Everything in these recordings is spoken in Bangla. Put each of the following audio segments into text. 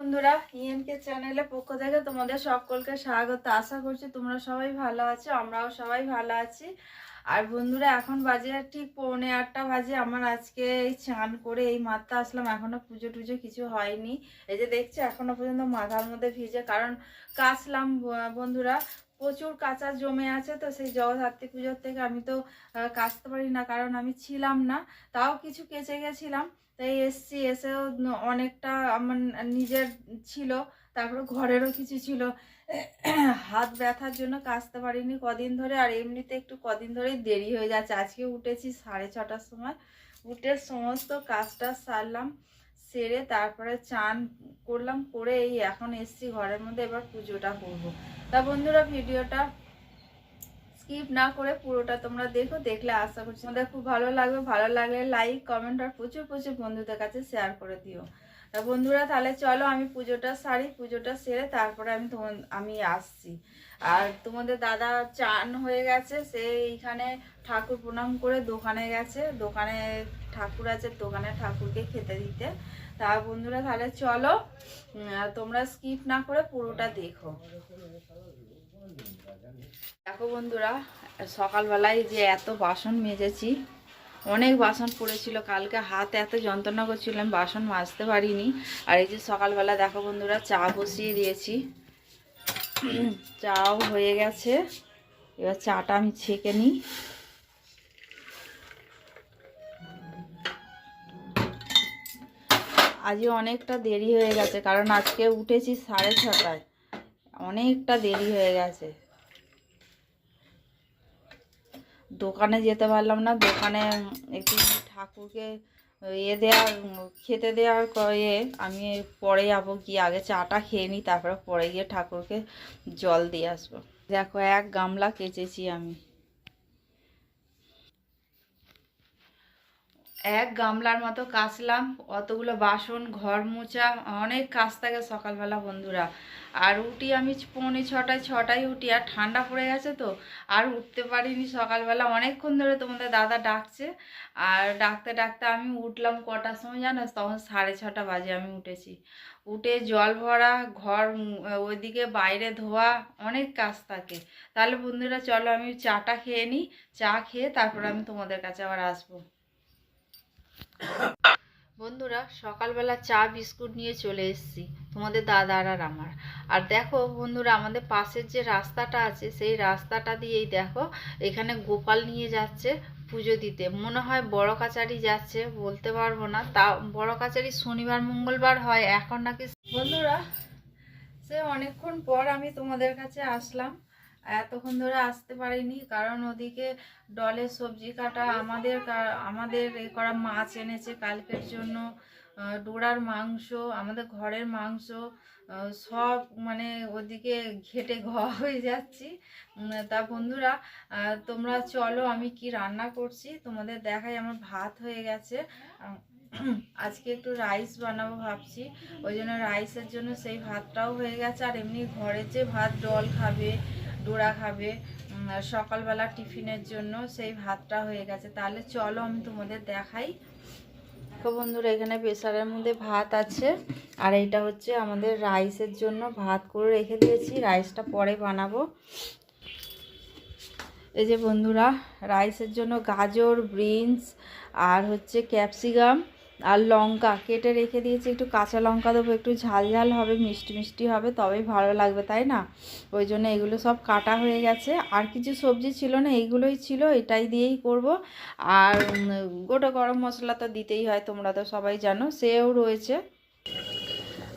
বন্ধুরা, ইএমকে চ্যানেলের পক্ষ থেকে তোমাদের সকলকে স্বাগত। আশা করছি তোমরা সবাই ভালো আছো, আমরাও সবাই ভালো আছি। আর বন্ধুরা, এখন বাজে ঠিক 7:45 বাজে। আমার আজকে এই চান করে এই মাত্র আসলাম, এখনো পুজো টুজো কিছু হয়নি। এই যে দেখছি এখনো পর্যন্ত মাথার মধ্যে ভিজে, কারণ কাচলাম বন্ধুরা। প্রচুর কাঁচা জমে আছে, তো সেই জগদ্ধাত্রী পুজোর থেকে আমি তো কাচতে পারি না, কারণ আমি ছিলাম না। তাও কিছু কেচে গেছিলাম, তাই এসছি। এসেও অনেকটা আমার নিজের ছিল, তারপরে ঘরেরও কিছু ছিল। হাত ব্যথার জন্য কাচতে পারিনি কদিন ধরে, আর এমনিতে একটু কদিন ধরেই দেরি হয়ে যাচ্ছে। আজকে উঠেছি 6:30টার সময়, উঠে সমস্ত কাজটা সারলাম, সেরে তারপরে চান করলাম, করে এই এখন এসছি ঘরের মধ্যে। এবার পুজোটা করবো। তা বন্ধুরা, ভিডিওটা স্কিপ না করে পুরোটা তোমরা দেখো, দেখলে আশা করছি তোমাদের খুব ভালো লাগবে। ভালো লাগলে লাইক কমেন্ট আর প্রচুর প্রচুর বন্ধুদের কাছে শেয়ার করে দিও। তা বন্ধুরা, তাহলে চলো আমি পুজোটা সারি, পুজোটা সেরে তারপরে আমি আসছি। আর তোমাদের দাদা চান হয়ে গেছে, সে এইখানে ঠাকুর প্রণাম করে দোকানে গেছে, দোকানে ঠাকুর আছে, দোকানে ঠাকুরকে খেতে দিতে। তা বন্ধুরা, তাহলে চলো তোমরা স্কিপ না করে পুরোটা দেখো। দেখো বন্ধুরা, সকালবেলায় যে এত বাসন মেজেছি, অনেক বাসন পড়েছিল। কালকে হাত এত যন্ত্রণা করছিলাম, বাসন মাজতে পারিনি। আর এই যে সকালবেলা দেখো বন্ধুরা, চা বসিয়ে দিয়েছি, চাও হয়ে গেছে। এবার চাটা আমি ছেঁকে নিই। আজও অনেকটা দেরি হয়ে গেছে, কারণ আজকে উঠেছি 6:30টায়, অনেকটা দেরি হয়ে গেছে। দোকানে যেতে পারলাম না, দোকানে একটু ঠাকুরকে খেতে দেওয়ার আমি পরে যাবো, গিয়ে আগে চাটা খেয়ে নিই, তারপরে পরে গিয়ে ঠাকুরকে জল দিয়ে আসবো। দেখো, 1 গামলা কেচেছি আমি, 1 গামলার মতো কাচলাম। অতগুলো বাসন, ঘর মোছা, অনেক কাজ থাকে সকালবেলা বন্ধুরা। আর উঠি আমি 6:45 উঠি, আর ঠান্ডা পড়ে গেছে তো আর উঠতে পারিনি সকালবেলা। অনেকক্ষণ ধরে তোমাদের দাদা ডাকছে, আর ডাকতে ডাকতে আমি উঠলাম কটার সময় জানো? তখন 6:30 বাজে আমি উঠেছি। উঠে জল ভরা, ঘর ওইদিকে বাইরে ধোয়া, অনেক কাজ থাকে। তাহলে বন্ধুরা চলো আমি চাটা খেয়ে নিই, চা খেয়ে তারপর আমি তোমাদের কাছে আবার আসবো। বন্ধুরা, সকালবেলা চা বিস্কুট নিয়ে চলে এসেছি তোমাদের দাদার আর আমার। আর দেখো বন্ধুরা, আমাদের পাশের যে রাস্তাটা আছে, সেই রাস্তাটা দিয়েই দেখো এখানে গোপাল নিয়ে যাচ্ছে পুজো দিতে। মনে হয় বড় কাচারি যাচ্ছে, বলতে পারবো না। তা বড় কাচারি শনিবার মঙ্গলবার হয় এখন নাকি। বন্ধুরা, সে অনেকক্ষণ পর আমি তোমাদের কাছে আসলাম। এতক্ষণ ধরে আসতে পারিনি, কারণ ওদিকে ডলের সবজি কাটা, আমাদের এ করা মাছ এনেছে কালকের জন্য, ডোরার মাংস, আমাদের ঘরের মাংস, সব মানে ওদিকে ঘেটে হয়ে যাচ্ছি। তা বন্ধুরা, তোমরা চলো আমি কি রান্না করছি তোমাদের দেখাই। আমার ভাত হয়ে গেছে, আজকে একটু রাইস বানাবো ভাবছি, ওই জন্য রাইসের জন্য সেই ভাতটাও হয়ে গেছে। আর এমনি ঘরের যে ভাত ডল খাবে, ডোরা খাবে সকালবেলা টিফিনের জন্য, সেই ভাতটা হয়ে গেছে। তাহলে চলো আমি তোমাদের দেখাই। তো বন্ধুরা, এখানে প্রেসারের মধ্যে ভাত আছে, আর এইটা হচ্ছে আমাদের রাইসের জন্য ভাত করে রেখে দিয়েছি, রাইসটা পরে বানাবো। এই যে বন্ধুরা, রাইসের জন্য গাজর, বিনস আর হচ্ছে ক্যাপসিকাম আর লঙ্কা কেটে রেখে দিয়েছি। একটু কাঁচা লঙ্কা দেবো, একটু ঝাল ঝাল হবে, মিষ্টি মিষ্টি হবে, তবেই ভালো লাগবে, তাই না? ওই জন্য এগুলো সব কাটা হয়ে গেছে। আর কিছু সবজি ছিল না, এইগুলোই ছিল, এটাই দিয়েই করব। আর গোটা গরম মশলা তো দিতেই হয়, তোমরা তো সবাই জানো, সেও রয়েছে।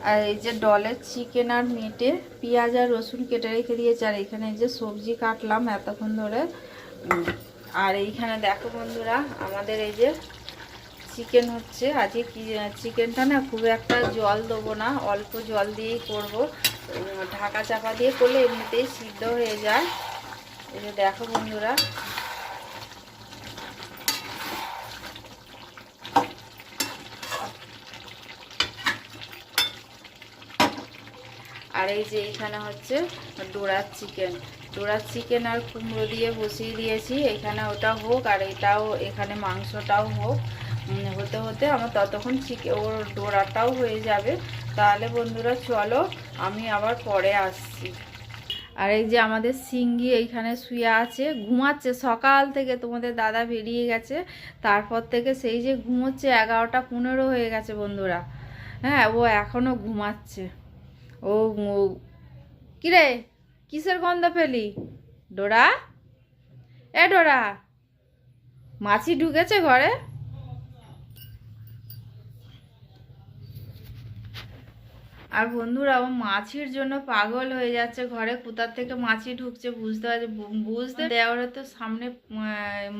আর এই যে ডলের চিকেন আর মিটে পেঁয়াজ আর রসুন কেটে রেখে দিয়েছে। আর এখানে যে সবজি কাটলাম এতক্ষণ ধরে। আর এইখানে দেখো বন্ধুরা, আমাদের এই যে চিকেন হচ্ছে আজকে। চিকেনটা না খুব একটা জল দেবো না, অল্প জল দিয়েই করব। ঢাকা চাপা দিয়ে করলে এমনিতেই সিদ্ধ হয়ে যায়। এই যে দেখো বন্ধুরা, আর এই যে এখানে হচ্ছে ডোরার চিকেন আর কুমড়ো দিয়ে বসিয়ে দিয়েছি। এখানে ওটা হোক, আর এটাও এখানে মাংসটাও হোক, হতে হতে আমার ততক্ষণ ওর ডোরাটাও হয়ে যাবে। তাহলে বন্ধুরা চলো আমি আবার পরে আসছি। আর এই যে আমাদের সিঙ্গি এইখানে শুয়ে আছে, ঘুমাচ্ছে। সকাল থেকে তোমাদের দাদা বেরিয়ে গেছে, তারপর থেকে সেই যে ঘুমোচ্ছে, 11টা 15 হয়ে গেছে বন্ধুরা। হ্যাঁ, ও এখনও ঘুমাচ্ছে। ও কিরে, কিসের গন্ধ পেলি? ডোরা, এ ডোরা, মাছি ঢুকেছে ঘরে? আর বন্ধুরা, ও মাছির জন্য পাগল হয়ে যাচ্ছে। ঘরে কোথার থেকে মাছি ঢুকছে বুঝতে দেওয়ার তো সামনে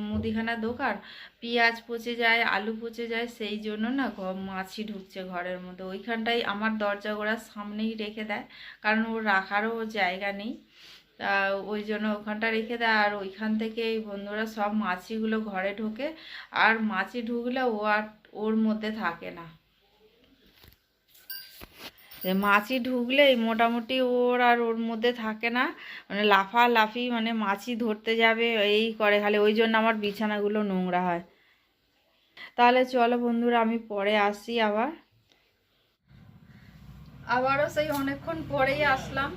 মুদিখানার দোকান, পেঁয়াজ পচে যায়, আলু পচে যায়, সেই জন্য না মাছি ঢুকছে ঘরের মধ্যে। ওইখানটাই আমার দরজা গোড়ার সামনেই রেখে দেয়, কারণ ওর রাখারও জায়গা নেই। তা ওই জন্য ওখানটা রেখে দেয়। আর ওইখান থেকে এই বন্ধুরা সব মাছিগুলো ঘরে ঢোকে। আর মাছি ঢুকলে ও আর ওর মধ্যে থাকে না। মাছি ঢুকলেই মোটামুটি ওর আর ওর মধ্যে থাকে না, মানে লাফালাফি, মানে মাছি ধরতে যাবে এই করে খালি। ওই জন্য আমার বিছানাগুলো নোংরা হয়। তাহলে চলো বন্ধুরা, আমি পরে আসি আবারও সেই অনেকক্ষণ পরেই আসলাম।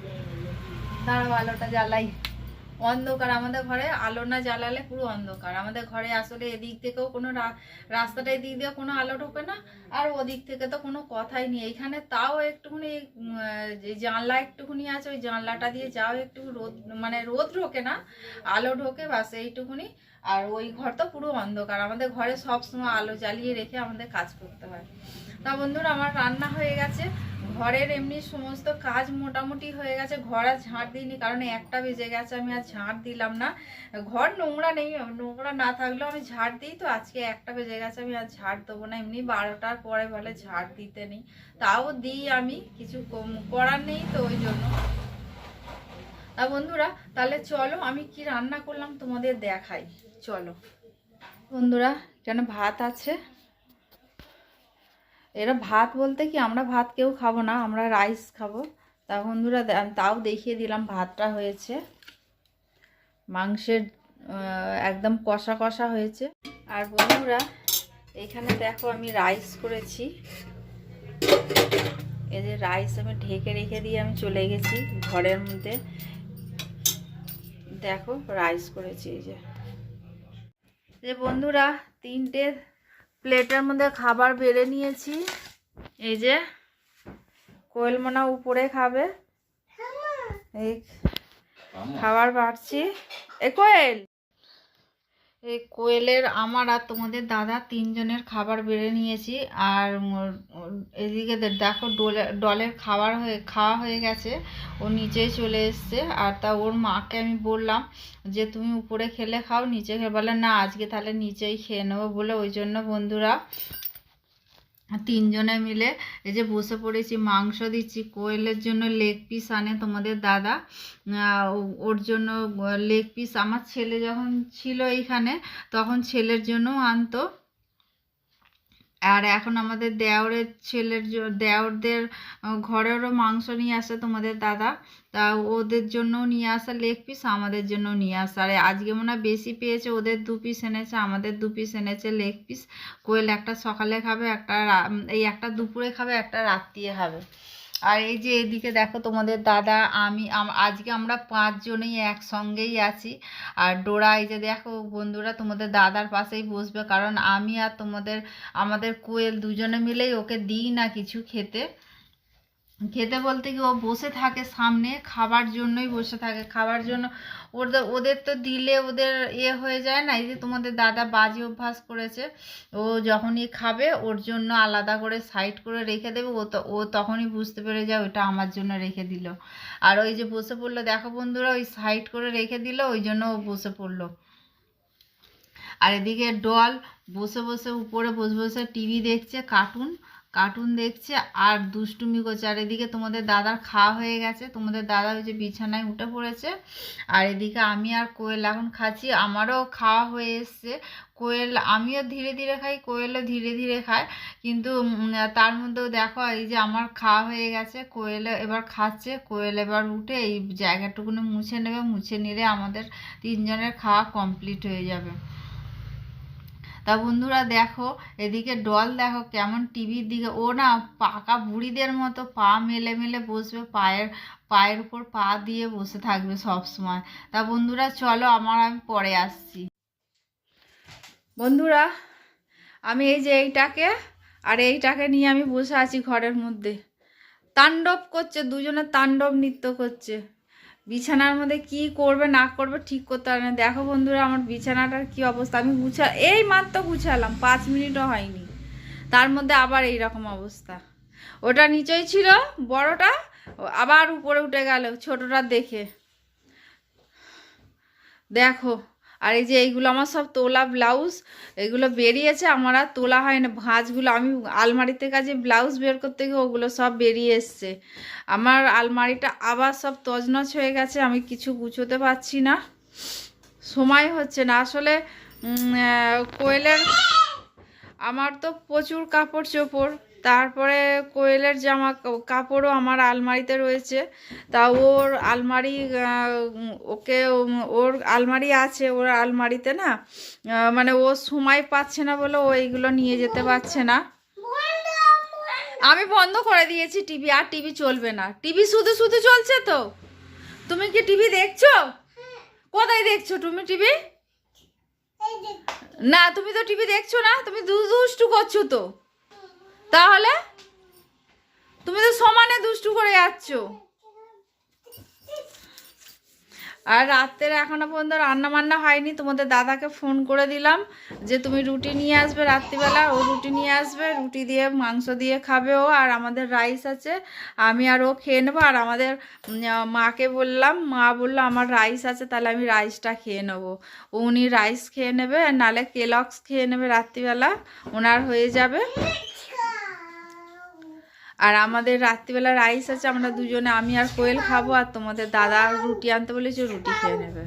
দাঁড়াও, আলোটা জ্বালাই। অন্ধকার আমাদের ঘরে, আলো না জ্বালালে পুরো অন্ধকার। আমাদের ঘরে আসলে এদিক থেকেও কোনো রাস্তাটা, এদিক দিয়ে কোনো আলো ঢোকে না, আর ওদিক থেকে তো কোনো কথাই নেই। এইখানে তাও একটুখানি জানলা একটুখানি আছে, ওই জানলাটা দিয়ে যাও একটু রোদ, মানে রোদ ঢোকে না, আলো ঢোকে, বাস এইটুকুনি। আর ওই ঘর তো পুরো অন্ধকার। আমাদের ঘরে সব সময় আলো জ্বালিয়ে রেখে আমাদের কাজ করতে হয়। তা বন্ধুরা, আমার রান্না হয়ে গেছে, ঘরের এমনি সমস্ত কাজ মোটামুটি হয়ে গেছে। ঘর আর ঝাঁট দিইনি, কারণ 1টা বেজে গেছে, আমি আর ঝাঁট দিলাম না। ঘর নোংরা নেই, নোংরা না থাকলেও আমি ঝাঁট দিই। তো আজকে 1টা বেজে গেছে, আমি আর ঝাঁট দেবো না। এমনি 12টার পরে বলে ঝাঁট দিতে নেই, তাও দিই আমি, কিছু করার নেই তো ওই জন্য। তা বন্ধুরা, তাহলে চলো আমি কি রান্না করলাম তোমাদের দেখাই। চলো বন্ধুরা, এখানে ভাত আছে। এরা ভাত বলতে কি, আমরা ভাত কেউ খাবো না, আমরা রাইস খাবো। তা বন্ধুরা, তাও দেখিয়ে দিলাম ভাতটা হয়েছে। মাংসের একদম কষা কষা হয়েছে। আর বন্ধুরা, এখানে দেখো আমি রাইস করেছি। এই যে রাইস আমি ঢেকে রেখে দিয়ে আমি চলে গেছি ঘরের মধ্যে। দেখো রাইস করেছি। এই যে বন্ধুরা, 3টে প্লেটের মধ্যে খাবার বেড়ে নিয়েছি। এই যে কোয়েল মোনা উপরে খাবে, এই খাবার বাড়ছি। এই কোয়েলের, আমার আর তোমাদের দাদা 3জনের খাবার বেড়ে নিয়েছি। আর এদিকে দেখো ডলের খাওয়া হয়ে গেছে, ও নিচেই চলে এসছে। আর তা ওর মাকে আমি বললাম যে তুমি উপরে খেলে খাও, নিচে খেয়ে, বলে না আজকে তাহলে নিচেই খেয়ে নেবো বলে। ওই জন্য বন্ধুরা 3জনে মিলে এই যে বসে পড়েছি। মাংস দিচ্ছি, কোয়েলের জন্য লেগ পিস আনে তোমাদের দাদা, ওর জন্য লেগ পিস। আমার ছেলে যখন ছিল এইখানে, তখন ছেলের জন্যও আনতো। আর এখন আমাদের দেওরদের ঘরেরও মাংস নিয়ে আসে তোমাদের দাদা, তা ওদের জন্য নিয়ে আসা লেগ পিস, আমাদের জন্য নিয়ে আসা। আর আজকে মনে হয় বেশি পেয়েছে, ওদের 2 পিস এনেছে, আমাদের 2 পিস এনেছে লেগ পিস। কোয়েল একটা সকালে খাবে, একটা একটা দুপুরে খাবে, একটা রাত্রিরে খাবে। আর এই যে এদিকে দেখো তোমাদের দাদা, আজকে আমরা 5জনেই একসঙ্গেই আছি। আর ডোরা এই যে দেখো বন্ধুরা, তোমাদের দাদার পাশেই বসবে, কারণ আমি আর আমাদের কোয়েল 2জনে মিলেই ওকে দিই না কিছু খেতে। খেতে বলতে কি, ও বসে থাকে সামনে, খাবার জন্যই বসে থাকে, খাবার জন্য। ওদের তো দিলে ওদের হয়ে যায় না। এই যে তোমাদের দাদা বাজে অভ্যাস করেছে, ও যখনই খাবে ওর জন্য আলাদা করে সাইড করে রেখে দেবে। ও তখনই বুঝতে পেরে যায় ওটা আমার জন্য রেখে দিল। আর ওই যে বসে পড়লো, দেখো বন্ধুরা, ওই সাইড করে রেখে দিল, ওই জন্য ও বসে পড়লো। আর এদিকে ডল বসে বসে উপরে বসে বসে টিভি দেখছে, কার্টুন দেখছে আর দুষ্টুমি করছে। আর এদিকে তোমাদের দাদার খাওয়া হয়ে গেছে, তোমাদের দাদা ওই যে বিছানায় উঠে পড়েছে। আর এদিকে আমি আর কোয়েল এখন খাচ্ছি, আমারও খাওয়া হয়ে এসছে। আমিও ধীরে ধীরে খাই, কোয়েলও ধীরে ধীরে খায়, কিন্তু তার মধ্যেও দেখো এই যে আমার খাওয়া হয়ে গেছে, কোয়েল এবার খাচ্ছে। কোয়েল এবার উঠে এই জায়গাটুকুনি মুছে নেবে, মুছে নিলে আমাদের 3জনের খাওয়া কমপ্লিট হয়ে যাবে। তা বন্ধুরা দেখো, এদিকে ডল দেখো কেমন টিভির দিকে, ও না পাকা বুড়িদের মতো পা মেলে মেলে বসবে, পায়ের উপর পা দিয়ে বসে থাকবে সব সময়। তা বন্ধুরা চলো, আমি পরে আসছি। বন্ধুরা আমি এই যে এইটাকে নিয়ে আমি বসে আছি ঘরের মধ্যে, তাণ্ডব করছে, দুজনে তাণ্ডব নৃত্য করছে। বিছানার মধ্যে কি করবে না করবে ঠিক করতে পারে না। দেখো বন্ধুরা আমার বিছানাটার কি অবস্থা, আমি এই মাত্র গুছালাম, 5 মিনিটও হয়নি, তার মধ্যে আবার এই রকম অবস্থা। ওটা নিচেই ছিল বড়টা, আবার উপরে উঠে গেল ছোটটা দেখে। দেখো, আর এই যে এইগুলো আমার সব তোলা ব্লাউজ, এগুলো বেরিয়েছে, আমার আর তোলা হয় না। ভাঁজগুলো আমি আলমারিতে কাজে ব্লাউজ বের করতে গিয়ে ওগুলো সব বেরিয়ে এসছে। আমার আলমারিটা আবার সব তছনছ হয়ে গেছে, আমি কিছু গুছোতে পারছি না, সময় হচ্ছে না আসলে। কোয়েলের আমার তো প্রচুর কাপড় চোপড়, তারপরে কোয়েলের জামা কাপড়ও আমার আলমারিতে রয়েছে। তা ওর আলমারি, ওর আলমারি আছে, ওর আলমারিতে না মানে ও সময় পাচ্ছে না বলে ও এইগুলো নিয়ে যেতে পারছে না। আমি বন্ধ করে দিয়েছি টিভি, আর টিভি চলবে না। টিভি শুধু শুধু চলছে তো। তুমি কি টিভি দেখছো? কোথায় দেখছো তুমি টিভি? না, তুমি তো টিভি দেখছো না, তুমি দুষ্টু করছো তো। তাহলে তুমি তো সমানে দুষ্টু করে যাচ্ছ। আর রাতের এখনো পর্যন্ত রান্না বান্না হয়নি। তোমাদের দাদাকে ফোন করে দিলাম যে তুমি রুটি নিয়ে আসবে রাত্রিবেলা, ও রুটি নিয়ে আসবে, রুটি দিয়ে মাংস দিয়ে খাবে ও, আর আমাদের রাইস আছে, আমি আর ও খেয়ে নেবো। আর আমাদের মাকে বললাম, মা বললো আমার রাইস আছে, তাহলে আমি রাইসটা খেয়ে নেবো। উনি রাইস খেয়ে নেবে, নাহলে কেলক্স খেয়ে নেবে রাত্রিবেলা, ওনার হয়ে যাবে। আর আমাদের রাত্রিবেলা রাইস আছে, আমরা দুজনে, আমি আর কোয়েল খাবো, আর তোমাদের দাদা রুটি আনতে বলেছে, রুটি খেয়ে নেবে।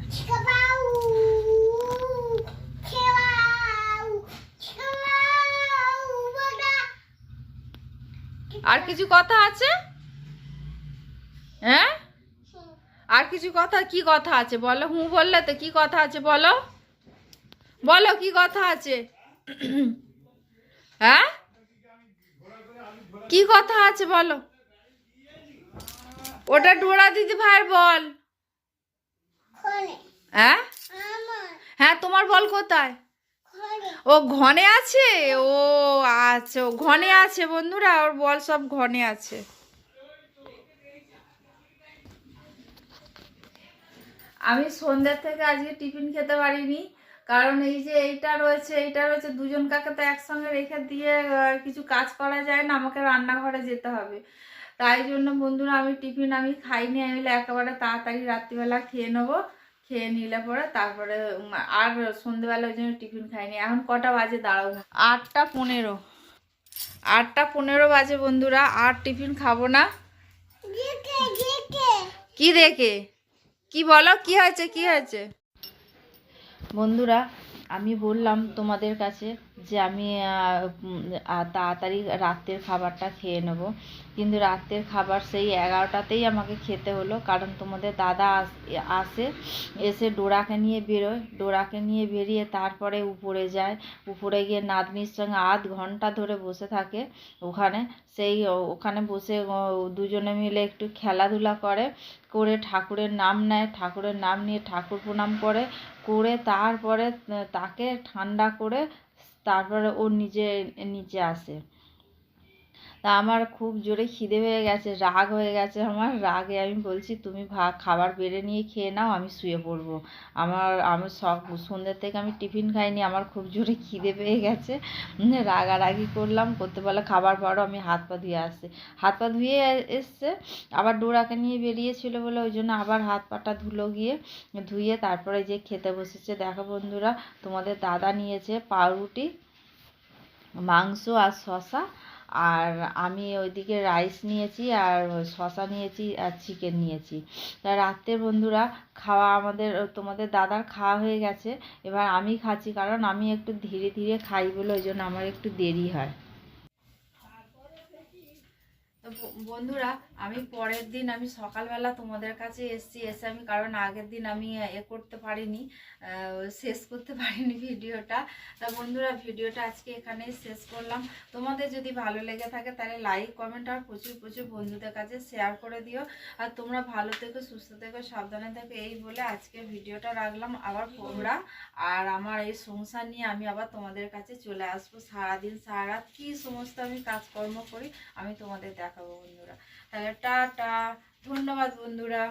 আর কিছু কথা আছে? হ্যাঁ, আর কিছু কথা? কি কথা আছে বলো? হুঁ বললে তো, কি কথা আছে বলো, বলো কি কথা আছে? হ্যাঁ, কি কথা আছে বলো? ওটা ডোরা দিদি ভাইয়ের বল। হ্যাঁ, হ্যাঁ তোমার বল কোথায়? ও ঘনে আছে, ও আচ্ছা, ও ঘনে আছে বন্ধুরা, ওর বল সব ঘনে আছে। আমি সন্ধ্যা থেকে আজকে টিফিন খেতে পারিনি, কারণ এই যে এইটা রয়েছে, দুজন কাকে তো একসঙ্গে রেখে দিয়ে কিছু কাজ করা যায় না, আমাকে রান্নাঘরে যেতে হবে। তাই জন্য বন্ধুরা আমি টিফিন খাইনি, আমি একেবারে তাড়াতাড়ি রাত্রিবেলা খেয়ে নেবো, খেয়ে নিলে পরে তারপরে আর সন্ধ্যেবেলা ওই জন্য টিফিন খাইনি। এখন কটা বাজে দাঁড়াও, 8:15, 8:15 বাজে বন্ধুরা, আর টিফিন খাবো না। কি দেখে? কি বলো, কি হয়েছে, কি হয়েছে? বন্ধুরা আমি বললাম তোমাদের কাছে যে আমি তাড়াতাড়ি রাতের খাবারটা খেয়ে নেব, কিন্তু রাতের খাবার সেই 11টাতেই আমাকে খেতে হলো, কারণ তোমাদের দাদা এসে ডোরাকে নিয়ে বেরোয়, ডোরাকে নিয়ে বেরিয়ে তারপরে উপরে যায়, উপরে গিয়ে নাতনির সঙ্গে 1/2 ঘন্টা ধরে বসে থাকে ওখানে। ওখানে বসে দুজনে মিলে একটু খেলাধুলা করে ঠাকুরের নাম নেয়, ঠাকুরের নাম নিয়ে ঠাকুর প্রণাম করে তারপরে তাকে ঠান্ডা করে তারপরে ও নিচে আসে। তা আমার খুব জোরে খিদে হয়ে গেছে, রাগ হয়ে গেছে, আমার রাগে আমি বলছি তুমি খাবার বেড়ে নিয়ে খেয়ে নাও, আমি শুয়ে পড়বো। আমি সন্ধ্যে থেকে আমি টিফিন খাইনি, আমার খুব জোরে খিদে পেয়ে গেছে, রাগারাগি করতে বলে খাবার বাড়ো, আমি হাত পা ধুয়ে এসছে, আবার ডোরাকে নিয়ে বেরিয়েছিল বলে ওই জন্য আবার হাত পাটা ধুয়ে তারপরে যে খেতে বসেছে। দেখো বন্ধুরা তোমাদের দাদা নিয়েছে পাউরুটি, মাংস আর শশা, আর আমি ওইদিকে রাইস নিয়েছি, আর শশা নিয়েছি, আর চিকেন নিয়েছি। তা রাত্রে বন্ধুরা খাওয়া তোমাদের দাদার খাওয়া হয়ে গেছে, এবার আমি খাচ্ছি, কারণ আমি একটু ধীরে ধীরে খাই বলে ওই জন্য আমার একটু দেরি হয়। তো বন্ধুরা, আমি পরের দিন আমি সকালবেলা তোমাদের কাছে এসে আমি, কারণ আগের দিন আমি করতে পারিনি, শেষ করতে পারিনি ভিডিওটা। তা বন্ধুরা, ভিডিওটা আজকে এখানেই শেষ করলাম। তোমাদের যদি ভালো লেগে থাকে তাহলে লাইক কমেন্ট আর প্রচুর প্রচুর বন্ধুদের কাছে শেয়ার করে দিও। আর তোমরা ভালো থেকো, সুস্থ থেকো, সাবধানে থেকো, এই বলে আজকে ভিডিওটা রাখলাম। আবার তোমরা আর আমার এই সংসার নিয়ে আমি আবার তোমাদের কাছে চলে আসবো। সারাদিন সারা রাত কী সমস্ত আমি কাজকর্ম করি আমি তোমাদের দেখাবো বন্ধুরা। তাহলে টাটা, ধন্যবাদ বন্ধুরা।